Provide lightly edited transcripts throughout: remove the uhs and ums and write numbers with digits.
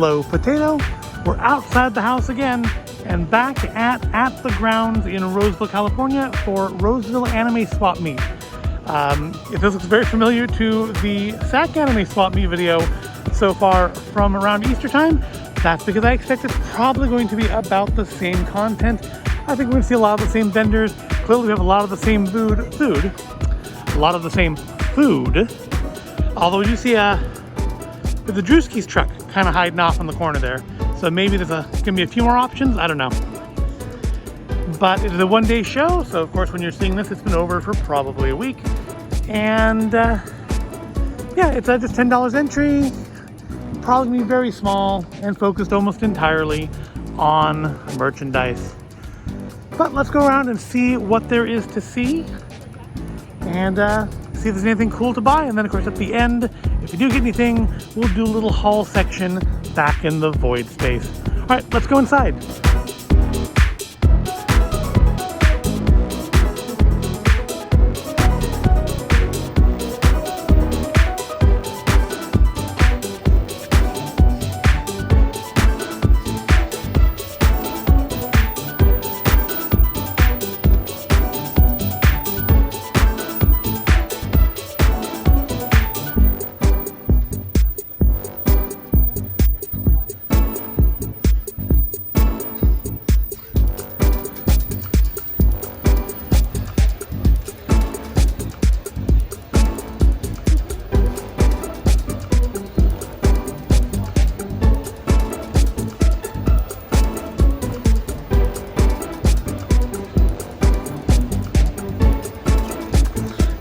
Hello Potato. We're outside the house again and back at the grounds in Roseville, California for Roseville Anime Swap Meet. If this looks very familiar to the SacAnime Swap Meet video so far from around Easter time, that's because I expect it's probably going to be about the same content. I think we're going to see a lot of the same vendors. Clearly we have a lot of the same food. Although you see the Drewski's truck kind of hiding off in the corner there. So maybe there's gonna be a few more options, I don't know. But it is a one-day show, so of course when you're seeing this, it's been over for probably a week. And yeah, it's just $10 entry, probably gonna be very small and focused almost entirely on merchandise. But let's go around and see what there is to see and see if there's anything cool to buy. And then of course at the end, if you do get anything, we'll do a little haul section back in the Voidspace. All right, let's go inside.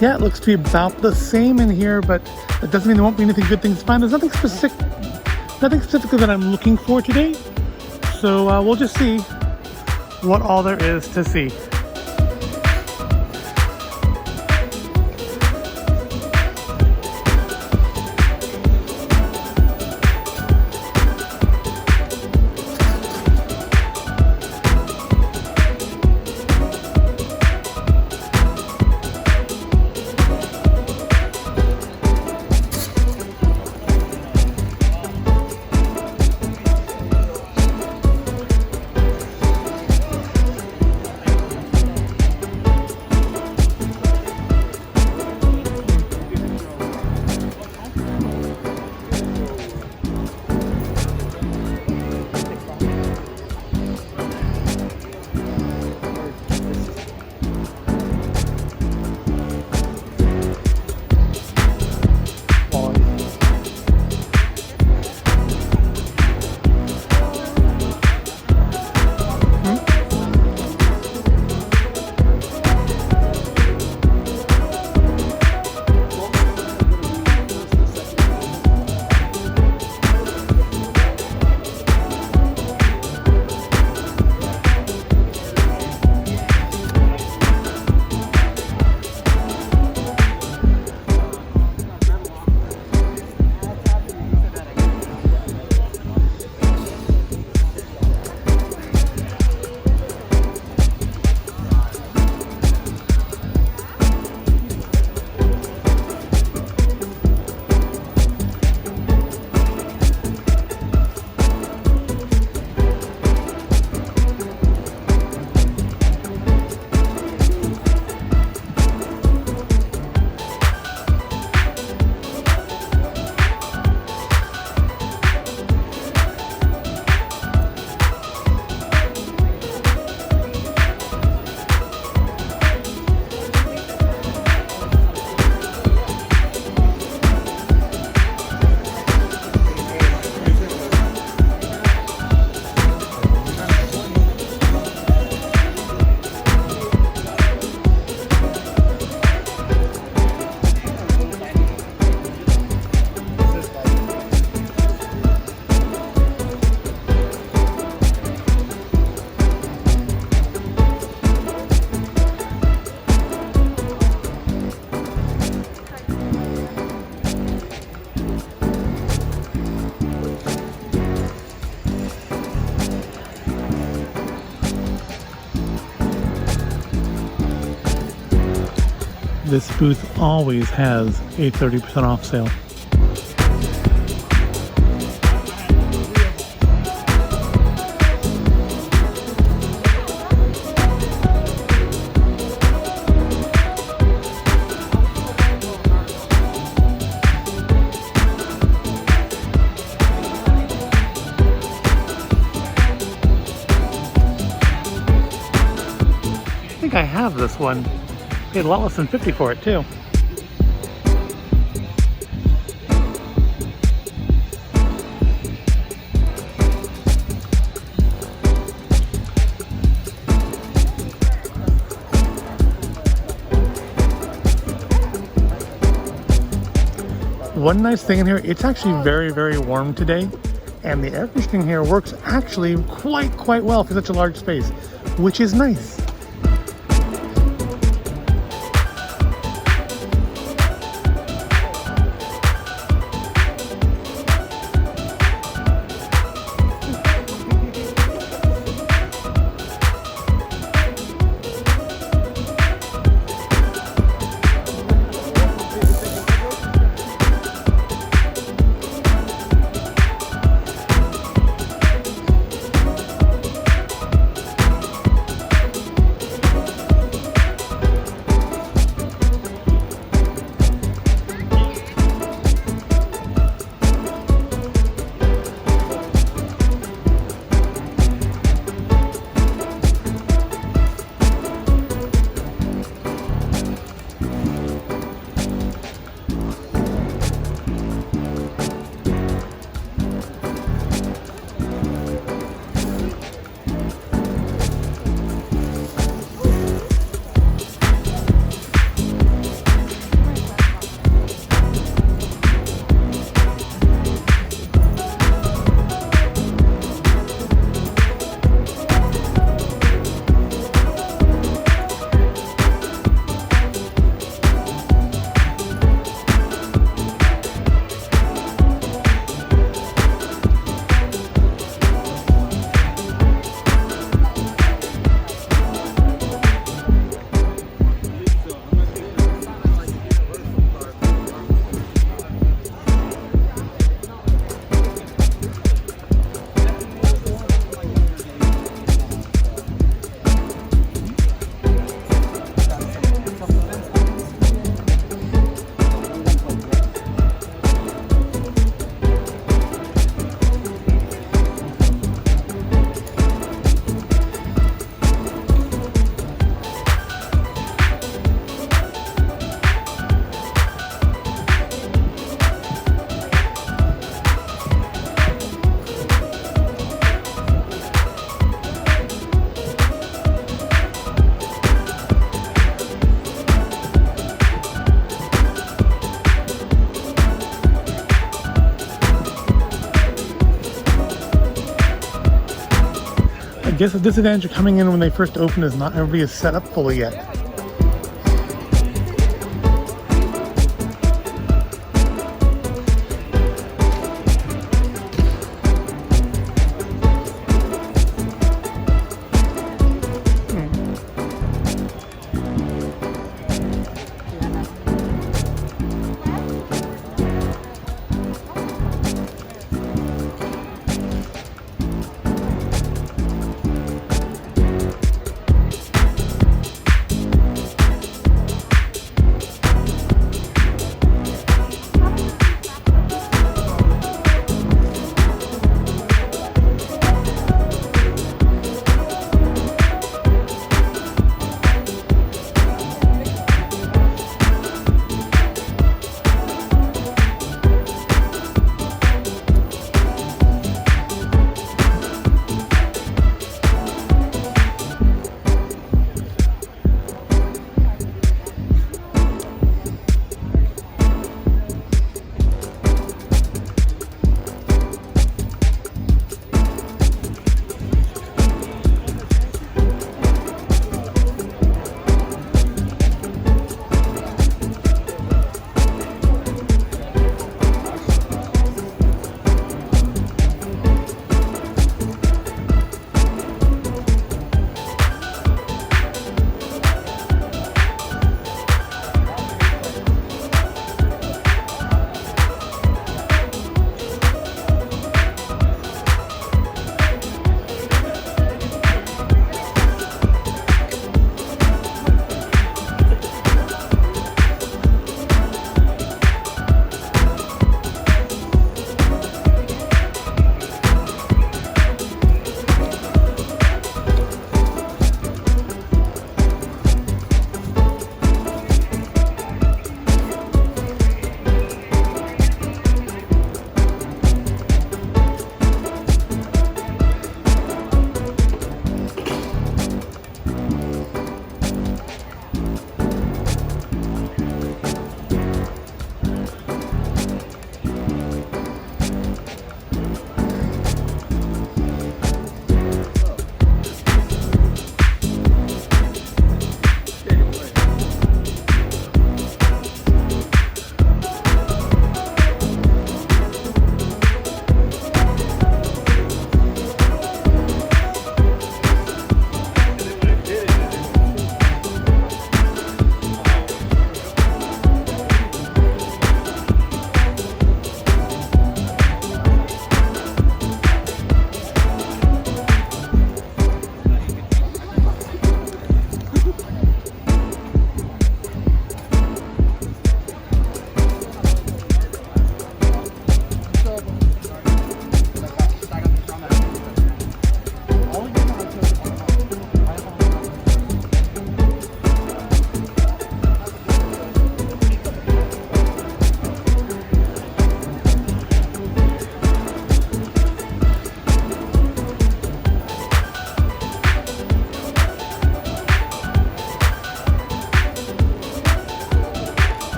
Yeah, it looks to be about the same in here, but that doesn't mean there won't be anything good things to find. There's nothing specifically that I'm looking for today. So we'll just see what all there is to see. This booth always has a 30% off sale. think I have this one. Paid a lot less than 50 for it too. One nice thing in here, it's actually very, very warm today, and the air conditioning here works actually quite well for such a large space, which is nice. I guess the disadvantage of coming in when they first open is not everybody is set up fully yet.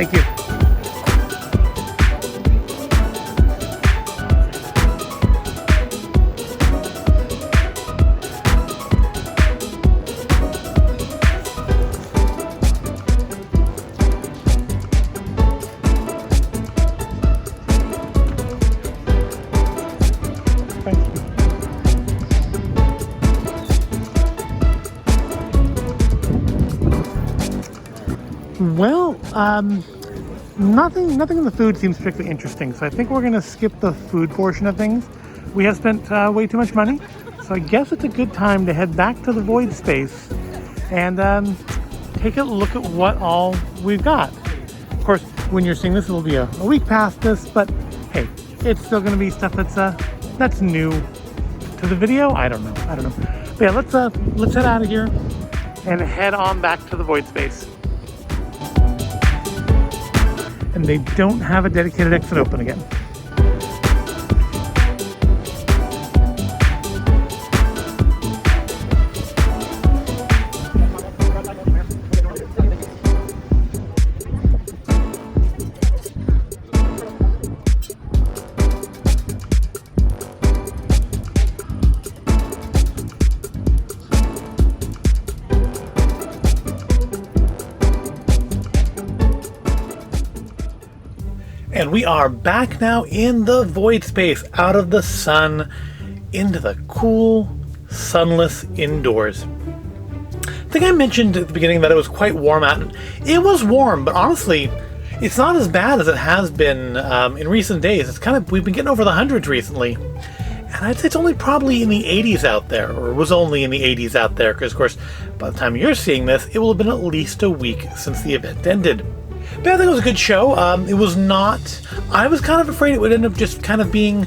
Thank you. Well, nothing in the food seems particularly interesting, so I think we're going to skip the food portion of things. We have spent way too much money, so I guess it's a good time to head back to the Voidspace and take a look at what all we've got. Of course, when you're seeing this, it'll be a week past this, but hey, it's still going to be stuff that's new to the video. I don't know. But yeah, let's head out of here and head on back to the Voidspace. And they don't have a dedicated exit open again. And we are back now in the Voidspace, out of the sun, into the cool, sunless indoors. I think I mentioned at the beginning that it was quite warm out. It was warm, but honestly, it's not as bad as it has been in recent days. We've been getting over the hundreds recently. And I'd say it's only probably in the 80s out there, or was only in the 80s out there, because of course, by the time you're seeing this, it will have been at least a week since the event ended. But I think it was a good show. It was not... I was kind of afraid it would end up just kind of being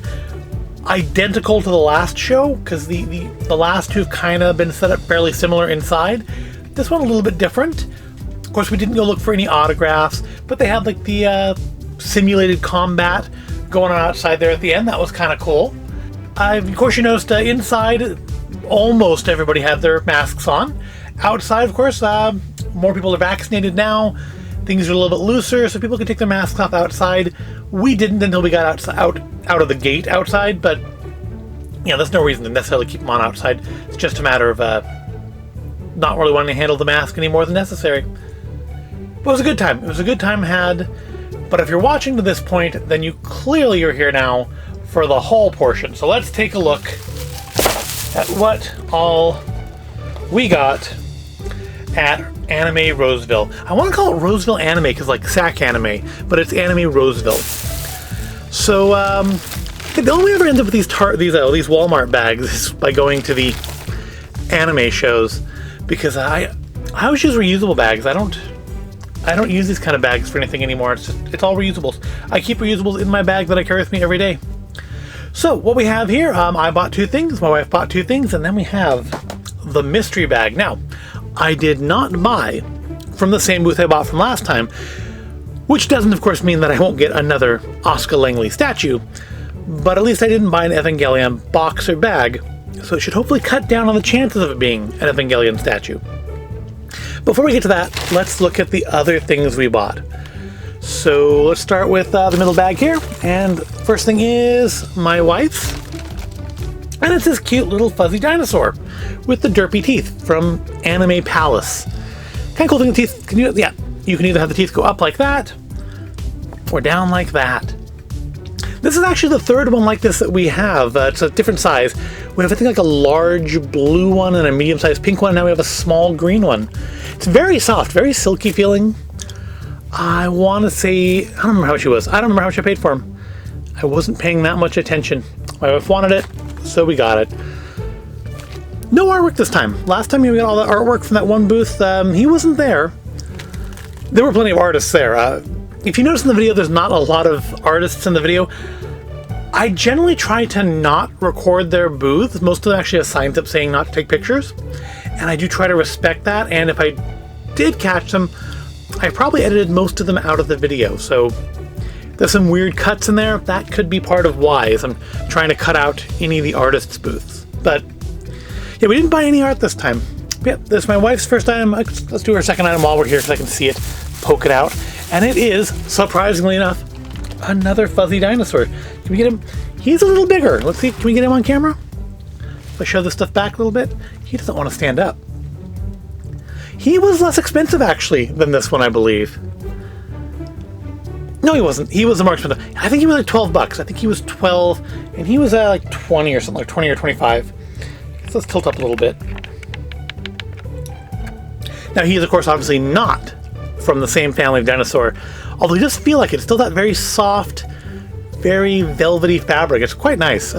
identical to the last show, because the last two have kind of been set up fairly similar inside. This one a little bit different. Of course, we didn't go look for any autographs, but they had like the simulated combat going on outside there at the end. That was kind of cool. Of course, you noticed inside, almost everybody had their masks on. Outside, of course, more people are vaccinated now. Things are a little bit looser, so people can take their masks off outside. We didn't until we got out of the gate outside, but there's no reason to necessarily keep them on outside. It's just a matter of not really wanting to handle the mask any more than necessary. But it was a good time. It was a good time had. But if you're watching to this point, then you clearly are here now for the haul portion. So let's take a look at what all we got at Anime Roseville. I want to call it Roseville Anime because like SacAnime, but it's Anime Roseville. So the only way I ever end up with these Walmart bags is by going to the anime shows, because I always use reusable bags. I don't use these kind of bags for anything anymore. It's all reusables. I keep reusables in my bag that I carry with me every day. So what we have here, I bought 2 things, my wife bought 2 things, and then we have the mystery bag. Now, I did not buy from the same booth I bought from last time, which doesn't, of course, mean that I won't get another Oscar Langley statue, but at least I didn't buy an Evangelion box or bag, so it should hopefully cut down on the chances of it being an Evangelion statue. Before we get to that, let's look at the other things we bought. So let's start with the middle bag here, and first thing is my wife's, and it's this cute little fuzzy dinosaur with the derpy teeth from Anime Palace. Kind of cool thing, the teeth, you can either have the teeth go up like that, or down like that. This is actually the 3rd one like this that we have. It's a different size. We have, I think, like a large blue one and a medium-sized pink one, and now we have a small green one. It's very soft, very silky feeling. I want to say, I don't remember how much it was. I don't remember how much I paid for him. I wasn't paying that much attention. My wife wanted it, so we got it. No artwork this time. Last time we got all the artwork from that one booth, he wasn't there. There were plenty of artists there. If you notice in the video, there's not a lot of artists in the video. I generally try to not record their booths. Most of them actually have signs up saying not to take pictures. And I do try to respect that. And if I did catch them, I probably edited most of them out of the video. So there's some weird cuts in there. That could be part of why, as I'm trying to cut out any of the artists' booths. But yeah, we didn't buy any art this time. Yeah, this is my wife's first item. Let's do her second item while we're here because I can see it, poke it out. And it is, surprisingly enough, another fuzzy dinosaur. Can we get him? He's a little bigger. Let's see, can we get him on camera? If I show this stuff back a little bit, he doesn't want to stand up. He was less expensive, actually, than this one, I believe. No, he wasn't. He was the more expensive. I think he was like 12 bucks. I think he was 12, and he was like 20 or something, like 20 or 25. So let's tilt up a little bit. Now, he is, of course, obviously not from the same family of dinosaur, although he does feel like it. It's still that very soft, very velvety fabric. It's quite nice.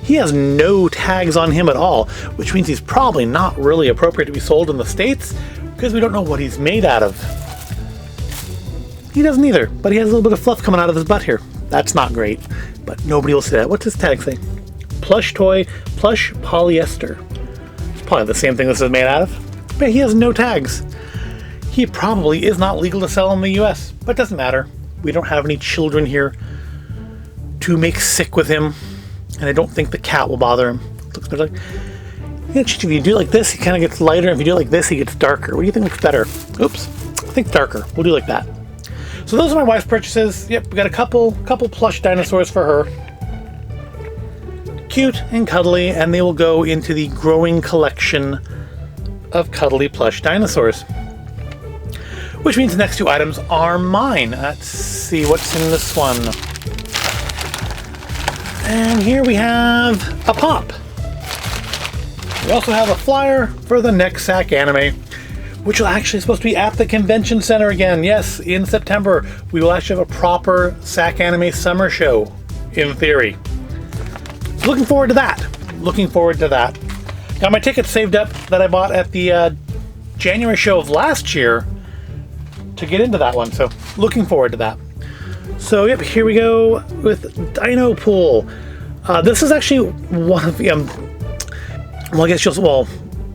He has no tags on him at all, which means he's probably not really appropriate to be sold in the States because we don't know what he's made out of. He doesn't either, but he has a little bit of fluff coming out of his butt here. That's not great, but nobody will say that. What's his tag say? Plush toy, plush polyester. It's probably the same thing this is made out of, but he has no tags. He probably is not legal to sell in the US, but it doesn't matter. We don't have any children here to make sick with him, and I don't think the cat will bother him. Looks better. If you do it like this, he kind of gets lighter. If you do it like this, he gets darker. What do you think looks better? Oops, I think darker. We'll do like that. So those are my wife's purchases. Yep, we got a couple plush dinosaurs for her. Cute and cuddly, and they will go into the growing collection of cuddly plush dinosaurs. Which means the next two items are mine. Let's see what's in this one. And here we have a pop. We also have a flyer for the next SacAnime, which will actually supposed to be at the convention center again. Yes, in September, we will actually have a proper SacAnime summer show, in theory. So looking forward to that. Looking forward to that. Got my tickets saved up that I bought at the January show of last year to get into that one. So looking forward to that. So yep, here we go with Dino Pool. This is actually one of the, well, I guess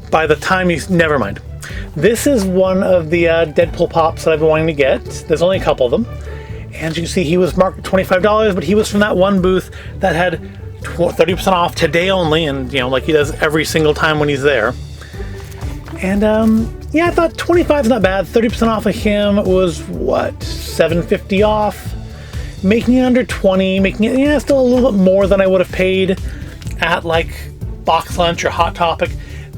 by the time never mind. This is one of the Deadpool pops that I've been wanting to get. There's only a couple of them. And as you can see, he was marked at $25, but he was from that one booth that had 30% off today only, and like he does every single time when he's there. And yeah, I thought 25 is not bad. 30% off of him was what, $7.50 off, making it under 20, making it still a little bit more than I would have paid at like Box Lunch or Hot Topic.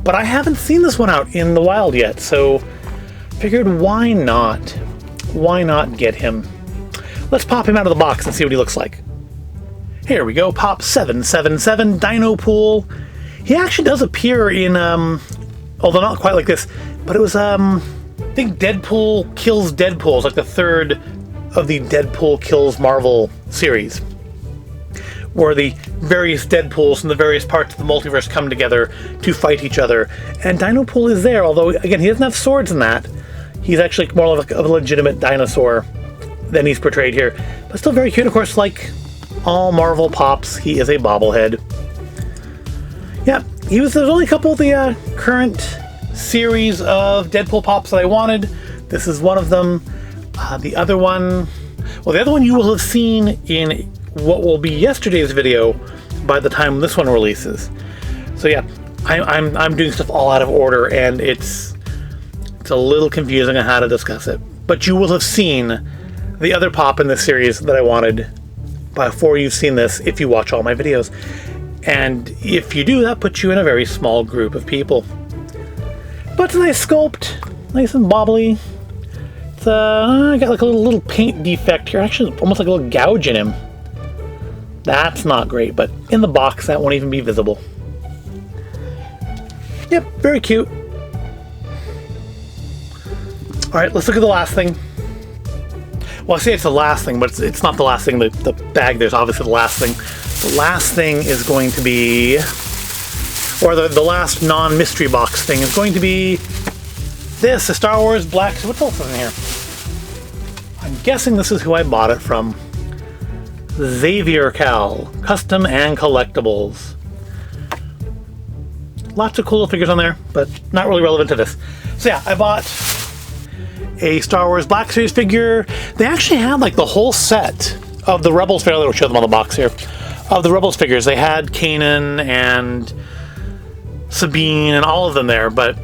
But I haven't seen this one out in the wild yet, so figured why not? Why not get him? Let's pop him out of the box and see what he looks like. Here we go, Pop 777 Dino Pool. He actually does appear in, although not quite like this, but it was, I think Deadpool Kills Deadpool. It's like the third of the Deadpool Kills Marvel series, where the various Deadpools from the various parts of the multiverse come together to fight each other. And Dino Pool is there, although, again, he doesn't have swords in that. He's actually more of a legitimate dinosaur than he's portrayed here. But still very cute, of course, like all Marvel pops, he is a bobblehead. Yeah, there's only a couple of the current series of Deadpool pops that I wanted. This is one of them. The other one you will have seen in what will be yesterday's video by the time this one releases. So yeah, I'm doing stuff all out of order, and it's a little confusing on how to discuss it. But you will have seen the other pop in this series that I wanted before you've seen this, if you watch all my videos. And if you do, that puts you in a very small group of people. But it's a nice sculpt, nice and bobbly. It's I got like a little paint defect here, actually almost like a little gouge in him. That's not great, but in the box that won't even be visible. Yep, very cute. Alright, let's look at the last thing. Well, I say it's the last thing, but it's not the last thing. The bag there's obviously the last thing. The last thing is going to be, or the last non-mystery box thing is going to be this, the Star Wars Black. What else is in here? I'm guessing this is who I bought it from. Xavier Cal, custom and collectibles. Lots of cool figures on there, but not really relevant to this. So yeah, I bought a Star Wars Black Series figure. They actually had like the whole set of the Rebels figure. I'll show them on the box here. Of the Rebels figures, they had Kanan and Sabine and all of them there, but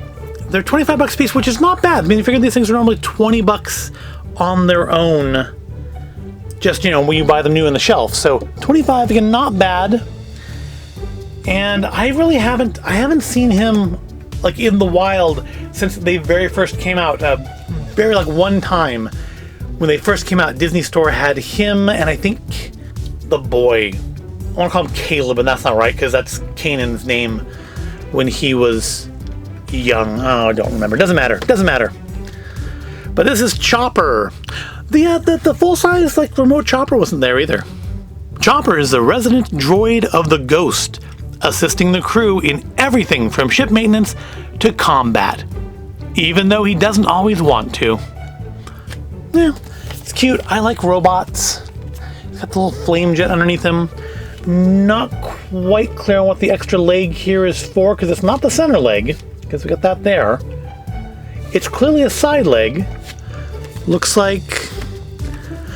they're $25 a piece, which is not bad. I mean, you figure these things are normally $20 on their own, just, you know, when you buy them new on the shelf. So $25, again, not bad. And I really haven't seen him like in the wild since they very first came out. Very like one time when they first came out, Disney Store had him and I think the boy. I want to call him Caleb, and that's not right because that's Kanan's name when he was young. Oh, I don't remember. Doesn't matter. Doesn't matter. But this is Chopper. The full-size like remote Chopper wasn't there either. Chopper is the resident droid of the Ghost, assisting the crew in everything from ship maintenance to combat, even though he doesn't always want to. Yeah, it's cute. I like robots. It's got the little flame jet underneath him. Not quite clear on what the extra leg here is for, because it's not the center leg, because we got that there. It's clearly a side leg. Looks like...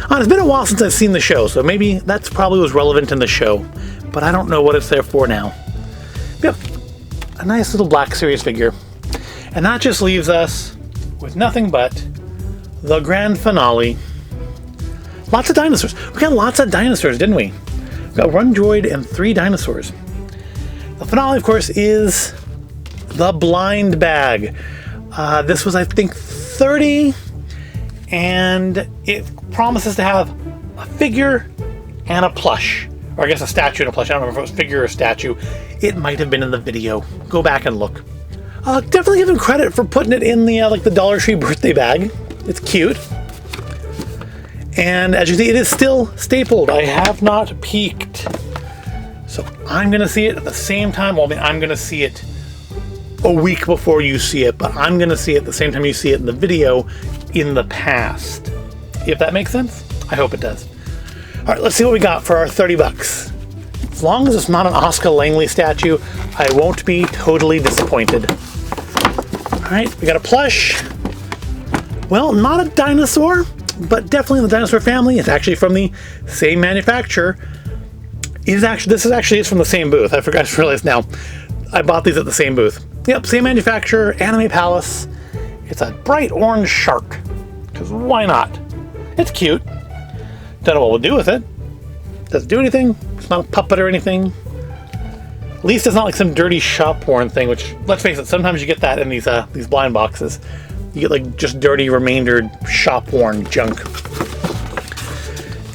Oh, it's been a while since I've seen the show, so maybe that's probably was relevant in the show, but I don't know what it's there for now. Yep, a nice little Black Series figure. And that just leaves us with nothing but the grand finale. Lots of dinosaurs. We got lots of dinosaurs, didn't we? We got one droid and 3 dinosaurs. The finale, of course, is the blind bag. This was, I think, $30, and it promises to have a figure and a plush. Or I guess a statue and a plush. I don't remember if it was figure or statue. It might have been in the video. Go back and look. Definitely give him credit for putting it in the like the Dollar Tree birthday bag. It's cute. And as you see, it is still stapled. I have not peeked. So I'm going to see it at the same time. Well, I mean, I'm going to see it a week before you see it, but I'm going to see it at the same time you see it in the video in the past. If that makes sense? I hope it does. All right, let's see what we got for our $30. As long as it's not an Oscar Langley statue, I won't be totally disappointed. All right, we got a plush. Well, not a dinosaur, but definitely in the dinosaur family. It's actually from the same manufacturer. This is from the same booth. I forgot to realize now. I bought these at the same booth. Yep, same manufacturer, Anime Palace. It's a bright orange shark, because why not? It's cute. Don't know what we'll do with it. Doesn't do anything. It's not a puppet or anything. At least it's not like some dirty shop worn thing, which, let's face it, sometimes you get that in these blind boxes. You get like just dirty, remaindered, shop worn junk.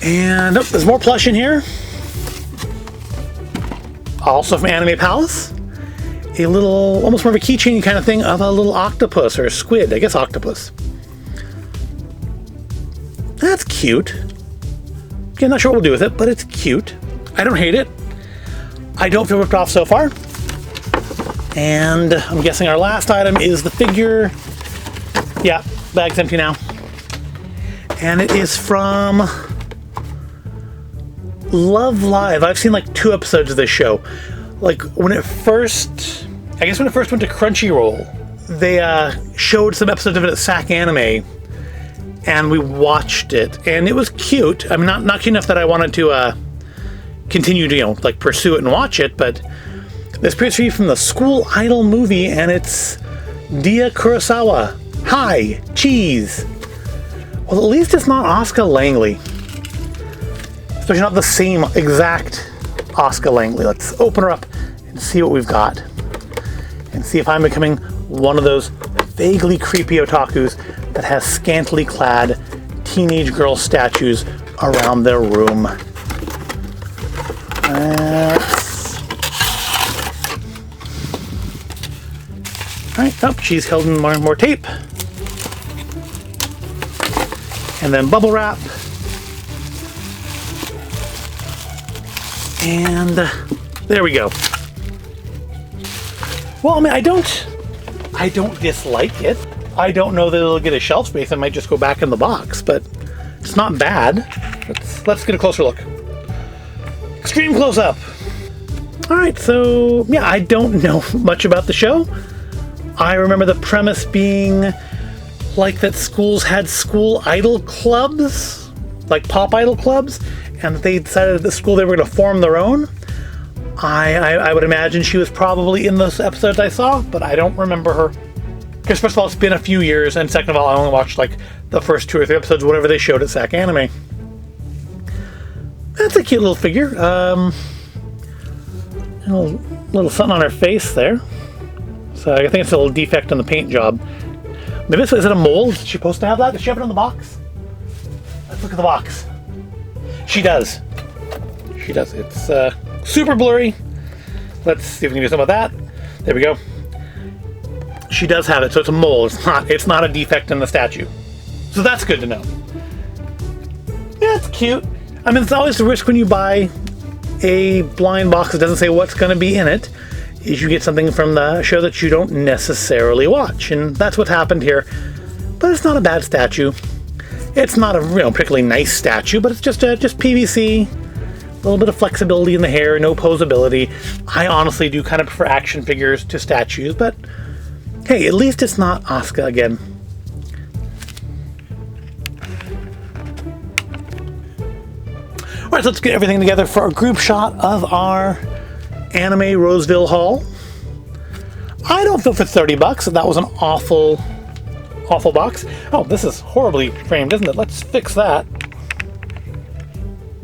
And oh, there's more plush in here. Also from Anime Palace. A little, almost more of a keychain kind of thing of a little octopus or a squid. I guess octopus. That's cute. Again, not sure what we'll do with it, but it's cute. I don't hate it. I don't feel ripped off so far. And I'm guessing our last item is the figure. Yeah, bag's empty now. And it is from Love Live. I've seen like 2 episodes of this show. Like when it first went to Crunchyroll, they showed some episodes of it at SacAnime, and we watched it, and it was cute. I mean, not cute enough that I wanted to continue to, like pursue it and watch it, but this appears to be from the School Idol movie, and it's Dia Kurosawa. Hi, cheese. Well, at least it's not Oscar Langley. Especially not the same exact Oscar Langley. Let's open her up and see what we've got. And see if I'm becoming one of those vaguely creepy otakus that has scantily clad teenage girl statues around their room. Alright, oh, she's held in more tape. And then bubble wrap. And there we go. Well, I mean, I don't dislike it. I don't know that it'll get a shelf space. It might just go back in the box, but it's not bad. Let's get a closer look. Extreme close-up. All right, so yeah, I don't know much about the show. I remember the premise being like that schools had school idol clubs, like pop idol clubs, and they decided at the school they were going to form their own. I would imagine she was probably in those episodes I saw, but I don't remember her. Because first of all, it's been a few years, and second of all, I only watched like the first 2 or 3 episodes, whatever they showed at SacAnime. That's a cute little figure. A little something on her face there. So I think it's a little defect in the paint job. Maybe is it a mold? Is she supposed to have that? Does she have it in the box? Let's look at the box. She does. She does. It's super blurry. Let's see if we can do something with that. There we go. She does have it, so it's a mold. It's not a defect in the statue. So that's good to know. Yeah, it's cute. I mean, it's always the risk when you buy a blind box that doesn't say what's going to be in it, is you get something from the show that you don't necessarily watch, and that's what happened here. But it's not a bad statue. It's not a particularly nice statue, but it's just PVC. A little bit of flexibility in the hair, no posability. I honestly do kind of prefer action figures to statues, but hey, at least it's not Asuka again. Alright, so let's get everything together for a group shot of our Anime Roseville haul. I don't feel for $30 that was an awful box. Oh, this is horribly framed, isn't it? Let's fix that.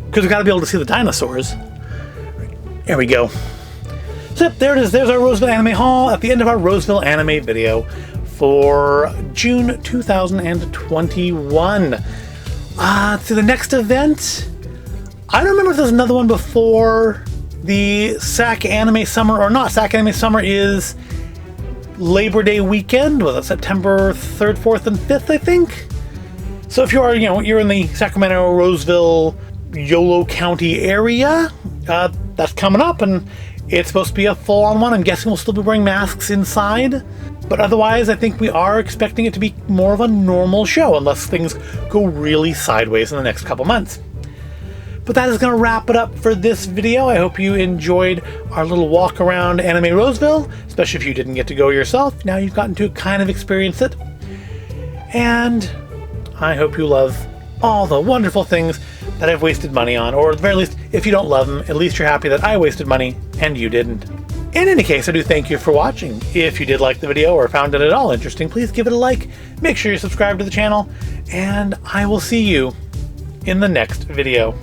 Because we've got to be able to see the dinosaurs. There we go. So there it is. There's our Roseville Anime haul at the end of our Roseville Anime video for June 2021. To the next event, I don't remember if there's another one before the SacAnime Summer or not. SacAnime Summer is Labor Day weekend. Was it September 3rd, 4th, and 5th, I think? So if you are, you're in the Sacramento, Roseville, Yolo County area, that's coming up, and it's supposed to be a full-on one. I'm guessing we'll still be wearing masks inside, but otherwise I think we are expecting it to be more of a normal show unless things go really sideways in the next couple months. But that is going to wrap it up for this video. I hope you enjoyed our little walk around Anime Roseville, especially if you didn't get to go yourself. Now you've gotten to kind of experience it. And I hope you love all the wonderful things that I've wasted money on, or at the very least, if you don't love them, at least you're happy that I wasted money and you didn't. In any case, I do thank you for watching. If you did like the video or found it at all interesting, please give it a like, make sure you subscribe to the channel, and I will see you in the next video.